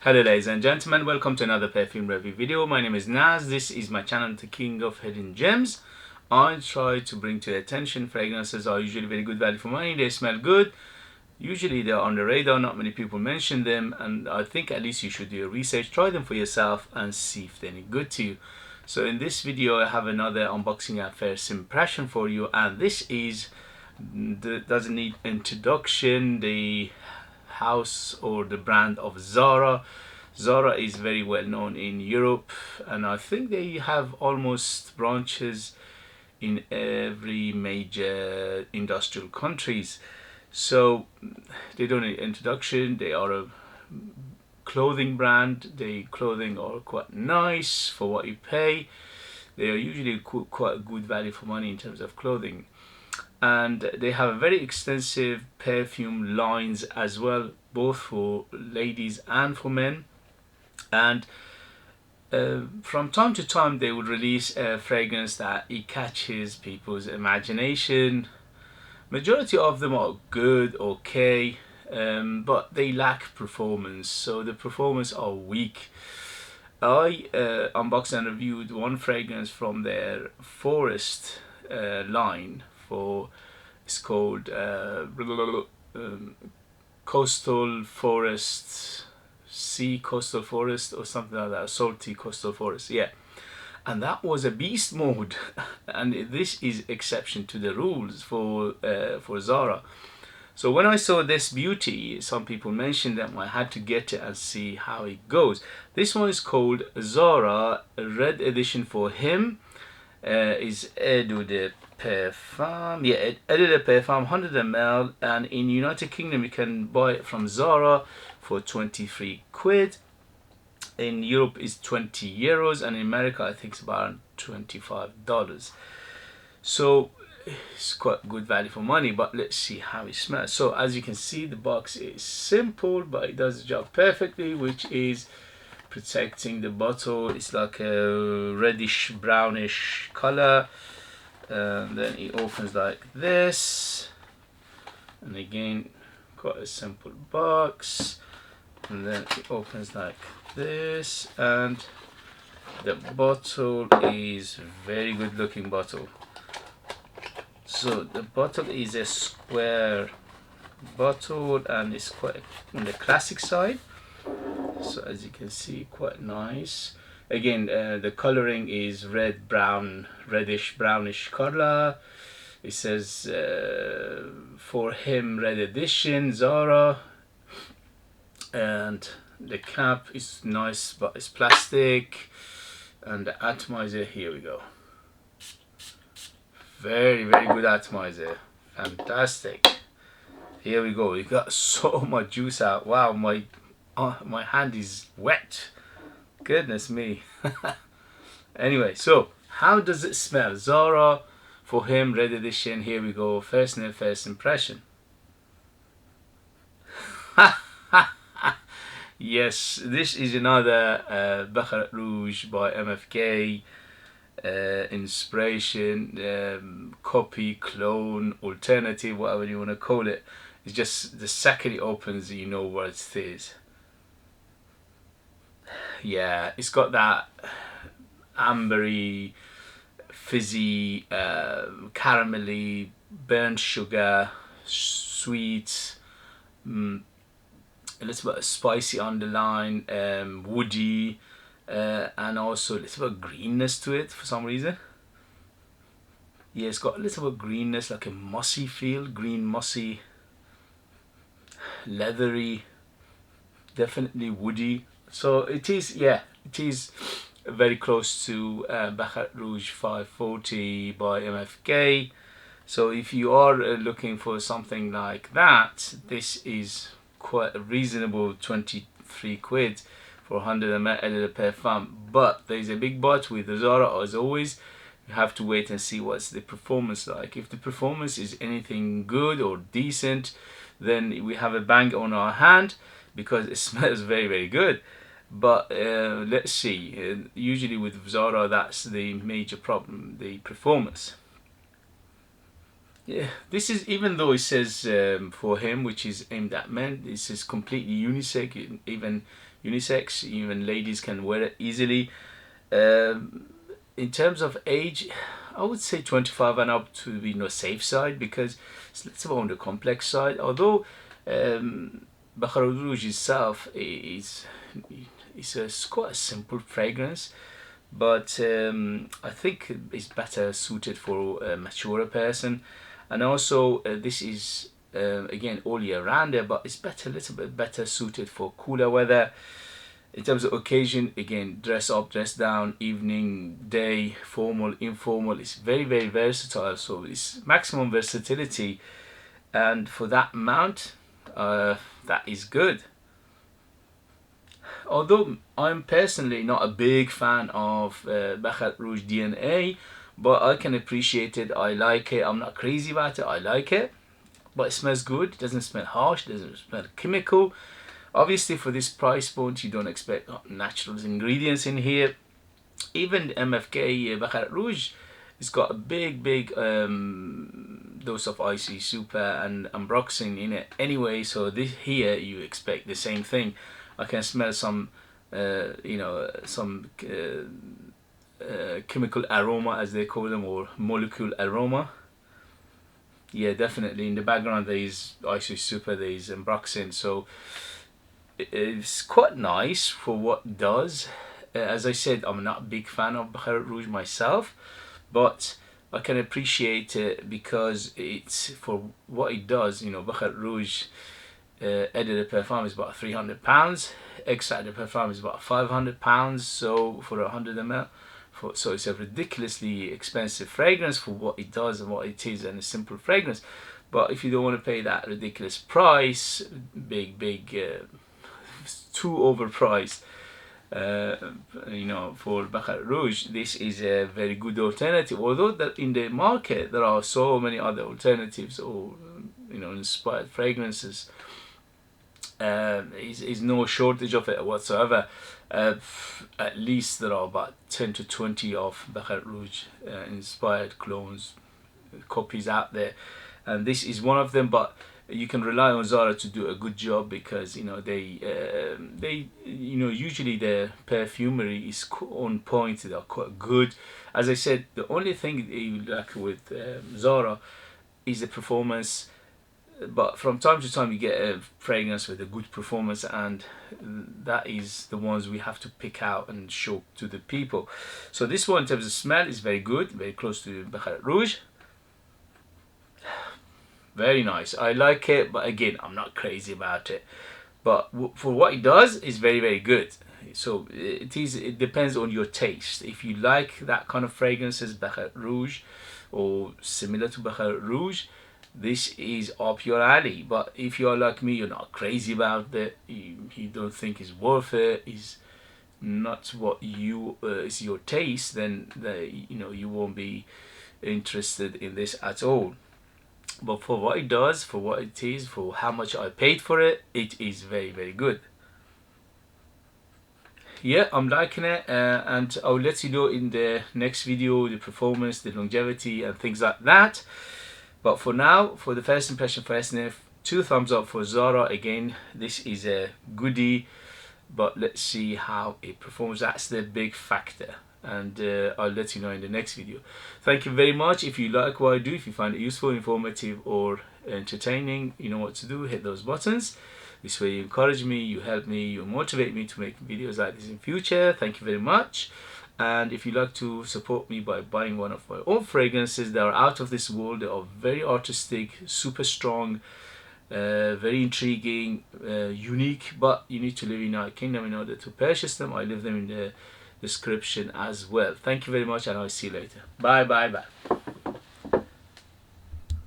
Hello ladies and gentlemen, welcome to another perfume review video. My name is Naz. This is my channel, The King of Hidden Gems. I try to bring to your attention fragrances are usually very good value for money. They smell good. Usually they're on the radar, not many people mention them, and I think at least you should do your research, try them for yourself and see if they're any good to you. So in this video I have another unboxing and first impression for you, and this is, doesn't need introduction, the house or the brand of Zara. Zara is very well known in Europe, and I think they have almost branches in every major industrial countries. So they don't need introduction. They are a clothing brand. Their clothing are quite nice for what you pay. They are usually quite good value for money in terms of clothing. And they have a very extensive perfume lines as well, both for ladies and for men. And from time to time they would release a fragrance that it catches people's imagination. Majority of them are good, okay, but they lack performance, so the performance are weak. I unboxed and reviewed one fragrance from their forest line. It's called coastal forest, sea coastal forest or something like that, salty coastal forest, yeah. And that was a beast mode and this is exception to the rules for Zara. So when I saw this beauty, some people mentioned them, I had to get it and see how it goes. This one is called Zara Red Edition for him. Is Eau de Perfume, yeah, Eau de Perfume 100 ml, and in United Kingdom you can buy it from Zara for 23 quid. In Europe is 20 euros, and in America I think it's about $25. So it's quite good value for money, but let's see how it smells. So as you can see, the box is simple but it does the job perfectly, which is protecting the bottle. It's like a reddish brownish color, and then it opens like this, and again quite a simple box, and then it opens like this, and the bottle is very good looking bottle. So the bottle is a square bottle and it's quite on the classic side. So as you can see, quite nice. Again, the coloring is red, brown, reddish brownish color. It says for him Red Edition Zara, and the cap is nice but it's plastic, and the atomizer, here we go, very good atomizer, fantastic. Here we go, we got so much juice out. Wow, my hand is wet, goodness me. Anyway, so how does it smell? Zara for him Red Edition, here we go, first sniff, first impression. Yes, this is another Bouquet Rouge by MFK inspiration, copy, clone, alternative, whatever you want to call it. It's just the second it opens you know what it is. Yeah, it's got that ambery, fizzy, caramelly, burnt sugar, sweet, a little bit spicy on the line, woody, and also a little bit of greenness to it for some reason. Yeah, it's got a little bit of greenness, like a mossy feel, green mossy, leathery, definitely woody. So it is, yeah, it is very close to Bouquet Rouge 540 by MFK. So if you are looking for something like that, this is quite a reasonable 23 quid for 100 ml Eau de Perfume. But there's a big but with Zara, as always. You have to wait and see what's the performance like. If the performance is anything good or decent, then we have a bang on our hand, because it smells very good. But let's see, usually with Zara that's the major problem, the performance. Yeah, this is, even though it says for him, which is aimed at men, this is completely unisex, even ladies can wear it easily. Um, in terms of age, I would say 25 and up to be safe side, because it's a little on the complex side. Although Baccarat Rouge itself is quite a simple fragrance, but I think it's better suited for a mature person. And also this is again all year round there, but it's better, a little bit better suited for cooler weather. In terms of occasion, again, dress up, dress down, evening, day, formal, informal. It's very, very versatile, so it's maximum versatility, and for that amount, that is good. Although I'm personally not a big fan of Baccarat Rouge DNA, but I can appreciate it. I like it. I'm not crazy about it. I like it, but it smells good. It doesn't smell harsh. It doesn't smell chemical. Obviously, for this price point, you don't expect natural ingredients in here. Even MFK Baccarat Rouge, it's got a big dose of icy super and ambroxan in it anyway. So this here, you expect the same thing. I can smell some, some chemical aroma, as they call them, or molecule aroma. Yeah, definitely. In the background, there is icy super, there is ambroxan. So it's quite nice for what it does. As I said, I'm not a big fan of Baccarat Rouge myself, but I can appreciate it because it's for what it does. Baccarat Rouge Eau de Perfume is about £300. Extrait de Perfume is about £500. So for 100 ml, so it's a ridiculously expensive fragrance for what it does and what it is, and a simple fragrance. But if you don't want to pay that ridiculous price, too overpriced, for Baccarat Rouge, this is a very good alternative. Although that in the market there are so many other alternatives, or inspired fragrances, is no shortage of it whatsoever. At least there are about 10 to 20 of Baccarat Rouge inspired clones, copies out there, and this is one of them. But you can rely on Zara to do a good job, because they usually their perfumery is on point. They are quite good. As I said, the only thing you lack with Zara is the performance. But from time to time you get a fragrance with a good performance, and that is the ones we have to pick out and show to the people. So this one, in terms of smell, is very good, very close to Baccarat Rouge. Very nice. I like it, but again, I'm not crazy about it. But for what it does, it's very, very good. So it depends on your taste. If you like that kind of fragrances, Baccarat Rouge, or similar to Baccarat Rouge, this is up your alley. But if you're like me, you're not crazy about it, you don't think it's worth it, is not what you is your taste, then you won't be interested in this at all. But for what it does, for what it is, for how much I paid for it, it is very, very good. Yeah, I'm liking it, and I'll let you know in the next video the performance, the longevity, and things like that. But for now, for the first impression for Sniff, 2 thumbs up for Zara. Again, this is a goodie, but let's see how it performs. That's the big factor, and I'll let you know in the next video. Thank you very much. If you like what I do, if you find it useful, informative, or entertaining, you know what to do. Hit those buttons. This way you encourage me, you help me, you motivate me to make videos like this in future. Thank you very much. And if you'd like to support me by buying one of my own fragrances that are out of this world, they are very artistic, super strong, very intriguing, unique, but you need to live in the United Kingdom in order to purchase them. I leave them in the description as well. Thank you very much, and I'll see you later. Bye bye bye.